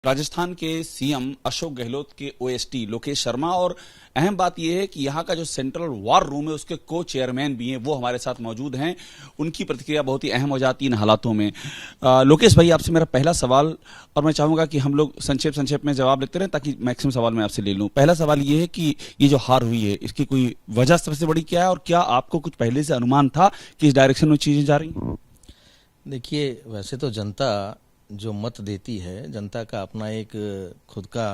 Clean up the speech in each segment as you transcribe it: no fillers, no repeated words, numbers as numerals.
राजस्थान के सीएम अशोक गहलोत के ओएसटी लोकेश शर्मा और अहम बात यह है कि यहां का जो सेंट्रल वार रूम है उसके को चेयरमैन भी हैं, वो हमारे साथ मौजूद हैं। उनकी प्रतिक्रिया बहुत ही अहम हो जाती है इन हालातों में। लोकेश भाई, आपसे मेरा पहला सवाल, और मैं चाहूंगा कि हम लोग संक्षेप में जवाब लेते रहें ताकि मैक्सिमम सवाल मैं आपसे ले लूं। पहला सवाल ये है कि ये जो हार हुई है इसकी कोई वजह सबसे बड़ी क्या है, और क्या आपको कुछ पहले से अनुमान था कि इस डायरेक्शन में चीजें जा रही हैं? देखिए, वैसे तो जनता जो मत देती है, जनता का अपना एक खुद का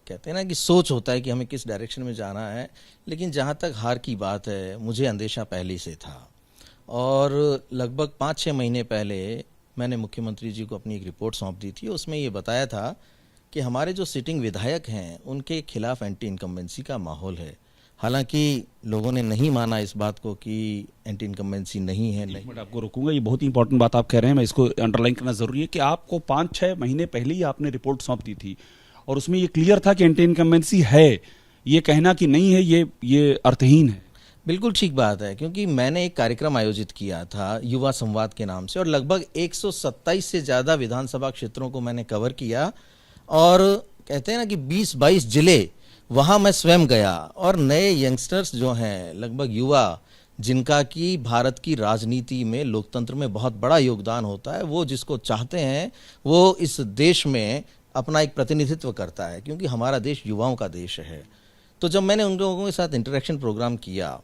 कहते हैं ना कि सोच होता है कि हमें किस डायरेक्शन में जाना है। लेकिन जहाँ तक हार की बात है, मुझे अंदेशा पहले से था और लगभग 5-6 महीने पहले मैंने मुख्यमंत्री जी को अपनी एक रिपोर्ट सौंप दी थी। उसमें ये बताया था कि हमारे जो सिटिंग विधायक हैं उनके खिलाफ एंटी इनकम्बेंसी का माहौल है। हालांकि लोगों ने नहीं माना इस बात को कि एंटी इनकम्बेंसी नहीं है। नहीं, मैं आपको रोकूंगा, ये बहुत ही इंपॉर्टेंट बात आप कह रहे हैं, मैं इसको अंडरलाइन करना जरूरी है कि आपको 5-6 महीने पहले ही आपने रिपोर्ट सौंप दी थी और उसमें ये क्लियर था कि एंटी इनकम्बेंसी है। ये कहना कि नहीं है, ये अर्थहीन है। बिल्कुल ठीक बात है, क्योंकि मैंने एक कार्यक्रम आयोजित किया था युवा संवाद के नाम से और लगभग 127 से ज़्यादा विधानसभा क्षेत्रों को मैंने कवर किया और कहते हैं ना कि 20-22 जिले वहाँ मैं स्वयं गया और नए यंगस्टर्स जो हैं, लगभग युवा जिनका कि भारत की राजनीति में, लोकतंत्र में बहुत बड़ा योगदान होता है, वो जिसको चाहते हैं वो इस देश में अपना एक प्रतिनिधित्व करता है, क्योंकि हमारा देश युवाओं का देश है। तो जब मैंने उन लोगों के साथ इंटरेक्शन प्रोग्राम किया,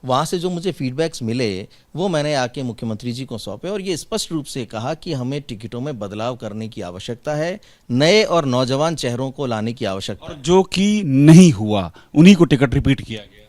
वहाँ से जो मुझे फीडबैक्स मिले वो मैंने आके मुख्यमंत्री जी को सौंपे और ये स्पष्ट रूप से कहा कि हमें टिकटों में बदलाव करने की आवश्यकता है, नए और नौजवान चेहरों को लाने की आवश्यकता है। जो कि नहीं हुआ, उन्हीं को टिकट रिपीट किया गया।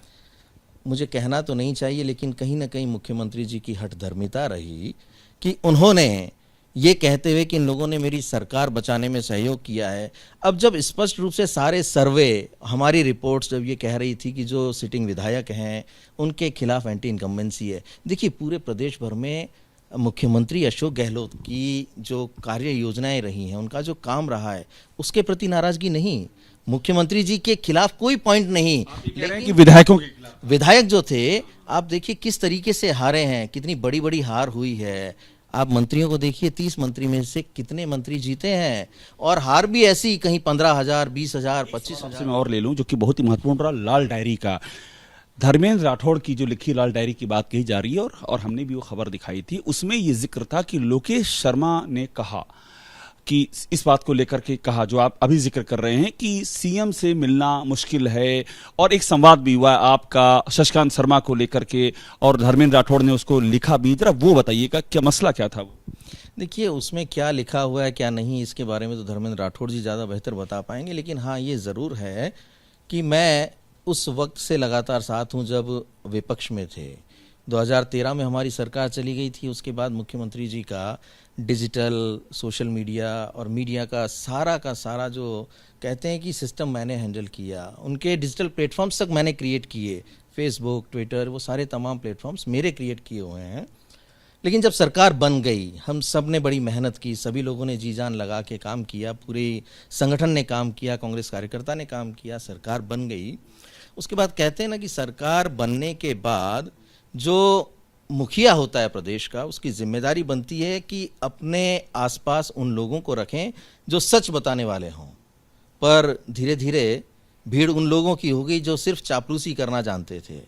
मुझे कहना तो नहीं चाहिए, लेकिन कहीं ना कहीं मुख्यमंत्री जी की हठधर्मिता रही कि उन्होंने ये कहते हुए कि इन लोगों ने मेरी सरकार बचाने में सहयोग किया है। अब जब स्पष्ट रूप से सारे सर्वे, हमारी रिपोर्ट्स जब ये कह रही थी कि जो सिटिंग विधायक हैं उनके खिलाफ एंटी इनकम्बेंसी है। देखिए, पूरे प्रदेश भर में मुख्यमंत्री अशोक गहलोत की जो कार्य योजनाएं रही हैं, उनका जो काम रहा है, उसके प्रति नाराजगी नहीं, मुख्यमंत्री जी के खिलाफ कोई पॉइंट नहीं। कह रहे हैं कि विधायकों के खिलाफ, विधायक जो थे, आप देखिए किस तरीके से हारे हैं, कितनी बड़ी बड़ी हार हुई है। आप मंत्रियों को देखिए, 30 मंत्री में से कितने मंत्री जीते हैं और हार भी ऐसी, कहीं 15,000, 20,000, 25,000। मैं और ले लूं जो कि बहुत ही महत्वपूर्ण रहा, लाल डायरी का। धर्मेंद्र राठौड़ की जो लिखी लाल डायरी की बात कही जा रही है और हमने भी वो खबर दिखाई थी, उसमें ये जिक्र था कि लोकेश शर्मा ने कहा कि इस बात को लेकर के कहा जो आप अभी जिक्र कर रहे हैं कि सीएम से मिलना मुश्किल है, और एक संवाद भी हुआ आपका शशिकांत शर्मा को लेकर के और धर्मेंद्र राठौड़ ने उसको लिखा भी। जरा वो बताइएगा, क्या मसला क्या था वो? देखिए, उसमें क्या लिखा हुआ है क्या नहीं, इसके बारे में तो धर्मेंद्र राठौड़ जी ज़्यादा बेहतर बता पाएंगे। लेकिन हाँ, ये ज़रूर है कि मैं उस वक्त से लगातार साथ हूँ जब विपक्ष में थे। 2013 में हमारी सरकार चली गई थी, उसके बाद मुख्यमंत्री जी का डिजिटल, सोशल मीडिया और मीडिया का सारा जो कहते हैं कि सिस्टम मैंने हैंडल किया। उनके डिजिटल प्लेटफॉर्म्स तक मैंने क्रिएट किए, फेसबुक, ट्विटर, वो सारे तमाम प्लेटफॉर्म्स मेरे क्रिएट किए हुए हैं। लेकिन जब सरकार बन गई, हम सब ने बड़ी मेहनत की, सभी लोगों ने जी जान लगा के काम किया, पूरे संगठन ने काम किया, कांग्रेस कार्यकर्ता ने काम किया, सरकार बन गई। उसके बाद कहते हैं ना कि सरकार बनने के बाद जो मुखिया होता है प्रदेश का, उसकी जिम्मेदारी बनती है कि अपने आसपास उन लोगों को रखें जो सच बताने वाले हों। पर धीरे धीरे भीड़ उन लोगों की हो गई जो सिर्फ चापलूसी करना जानते थे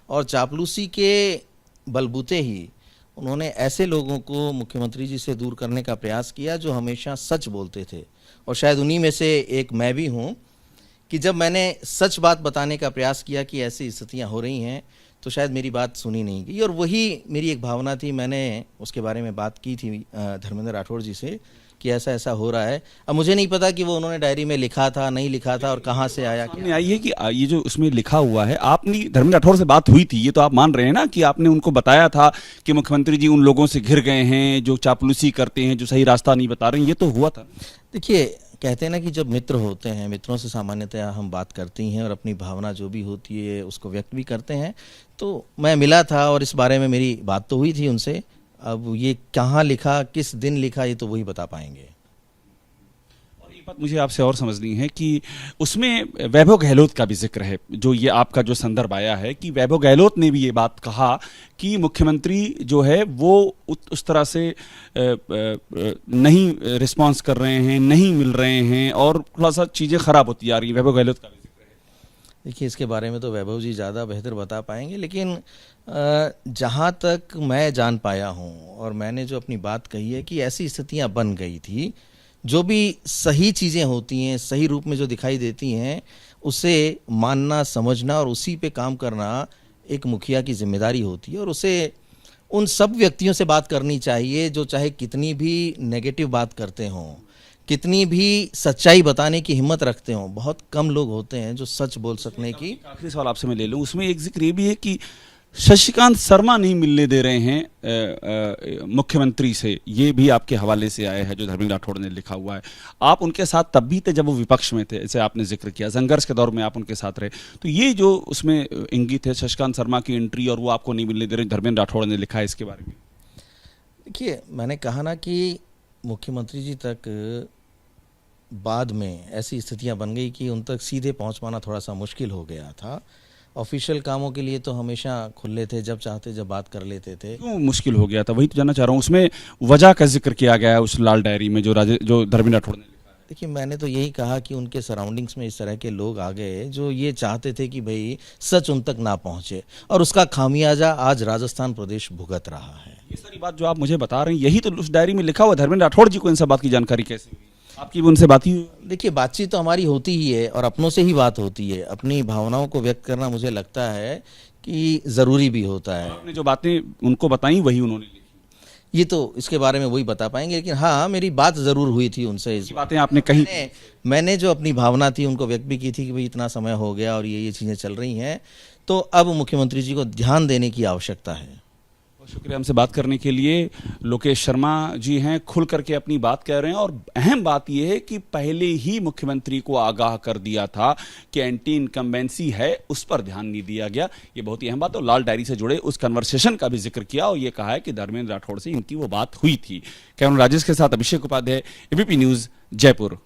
और चापलूसी के बलबूते ही उन्होंने ऐसे लोगों को मुख्यमंत्री जी से दूर करने का प्रयास किया जो हमेशा सच बोलते थे। और शायद उन्हीं में से एक मैं भी हूँ कि जब मैंने सच बात बताने का प्रयास किया कि ऐसी स्थितियाँ हो रही हैं, तो शायद मेरी बात सुनी नहीं गई। और वही मेरी एक भावना थी, मैंने उसके बारे में बात की थी धर्मेंद्र राठौड़ जी से कि ऐसा ऐसा हो रहा है। अब मुझे नहीं पता कि वो उन्होंने डायरी में लिखा था, नहीं लिखा था और कहाँ से आया। सामने आई है कि ये जो उसमें लिखा हुआ है, आपने धर्मेंद्र राठौड़ से बात हुई थी, ये तो आप मान रहे हैं ना कि आपने उनको बताया था कि मुख्यमंत्री जी उन लोगों से घिर गए हैं जो चापलूसी करते हैं, जो सही रास्ता नहीं बता रहे हैं, ये तो हुआ था? देखिए, कहते हैं ना कि जब मित्र होते हैं, मित्रों से सामान्यतः हम बात करती हैं और अपनी भावना जो भी होती है उसको व्यक्त भी करते हैं। तो मैं मिला था और इस बारे में मेरी बात तो हुई थी उनसे। अब ये कहाँ लिखा, किस दिन लिखा, ये तो वही बता पाएंगे। एक बात मुझे आपसे और समझनी है कि उसमें वैभव गहलोत का भी जिक्र है, जो ये आपका जो संदर्भ आया है कि वैभव गहलोत ने भी ये बात कहा कि मुख्यमंत्री जो है वो उस तरह से नहीं रिस्पॉन्स कर रहे हैं, नहीं मिल रहे हैं और थोड़ा सा चीज़ें खराब होती जा रही हैं। वैभव गहलोत का भी जिक्र है। देखिए, इसके बारे में तो वैभव जी ज़्यादा बेहतर बता पाएंगे, लेकिन जहाँ तक मैं जान पाया हूँ और मैंने जो अपनी बात कही है कि ऐसी स्थितियाँ बन गई थी, जो भी सही चीज़ें होती हैं, सही रूप में जो दिखाई देती हैं, उसे मानना, समझना और उसी पे काम करना एक मुखिया की जिम्मेदारी होती है। और उसे उन सब व्यक्तियों से बात करनी चाहिए जो चाहे कितनी भी नेगेटिव बात करते हों, कितनी भी सच्चाई बताने की हिम्मत रखते हों। बहुत कम लोग होते हैं जो सच बोल सकने की। आखिरी सवाल आपसे मैं ले लूँ, उसमें एक जिक्र ये भी है कि शशिकांत शर्मा नहीं मिलने दे रहे हैं मुख्यमंत्री से, ये भी आपके हवाले से आया है जो धर्मेंद्र राठौड़ ने लिखा हुआ है। आप उनके साथ तब भी थे जब वो विपक्ष में थे, जैसे आपने जिक्र किया संघर्ष के दौर में आप उनके साथ रहे, तो ये जो उसमें इंगित है शशिकांत शर्मा की एंट्री और वो आपको नहीं मिलने दे रहे, धर्मेंद्र राठौड़ ने लिखा है, इसके बारे में? देखिए, मैंने कहा ना कि मुख्यमंत्री जी तक बाद में ऐसी स्थितियां बन गई कि उन तक सीधे पहुंच पाना थोड़ा सा मुश्किल हो गया था। ऑफिशियल कामों के लिए तो हमेशा खुले थे, जब चाहते जब बात कर लेते थे। क्यों मुश्किल हो गया था, वही तो जानना चाह रहा हूँ। उसमें वजह का जिक्र किया गया है उस लाल डायरी में जो धर्मेंद्र राठौड़ ने लिखा है। देखिए, मैंने तो यही कहा कि उनके सराउंडिंग्स में इस तरह के लोग आ गए जो ये चाहते थे कि भाई सच उन तक ना पहुंचे, और उसका खामियाजा आज राजस्थान प्रदेश भुगत रहा है। ये सारी बात जो आप मुझे बता रहे हैं यही तो उस डायरी में लिखा हुआ। धर्मेंद्र राठौड़ जी को इन सब बात की जानकारी कैसे हुई? आपकी भी उनसे बात ही हुई? देखिए, बातचीत तो हमारी होती ही है और अपनों से ही बात होती है। अपनी भावनाओं को व्यक्त करना मुझे लगता है कि ज़रूरी भी होता है। आपने जो बातें उनको बताई वही उन्होंने लिखी? ये तो इसके बारे में वही बता पाएंगे, लेकिन हाँ, मेरी बात ज़रूर हुई थी उनसे। इस बातें आपने कही? मैंने जो अपनी भावना थी उनको व्यक्त भी की थी कि भाई इतना समय हो गया और ये चीज़ें चल रही हैं, तो अब मुख्यमंत्री जी को ध्यान देने की आवश्यकता है। बहुत शुक्रिया हमसे बात करने के लिए। लोकेश शर्मा जी हैं, खुल करके अपनी बात कह रहे हैं और अहम बात यह है कि पहले ही मुख्यमंत्री को आगाह कर दिया था कि एंटी इनकम्बेंसी है, उस पर ध्यान नहीं दिया गया। ये बहुत ही अहम बात। और लाल डायरी से जुड़े उस कन्वर्सेशन का भी जिक्र किया और ये कहा है कि धर्मेंद्र राठौड़ से इनकी वो बात हुई थी। कैमरा राजेश के साथ अभिषेक उपाध्याय, एबीपी न्यूज, जयपुर।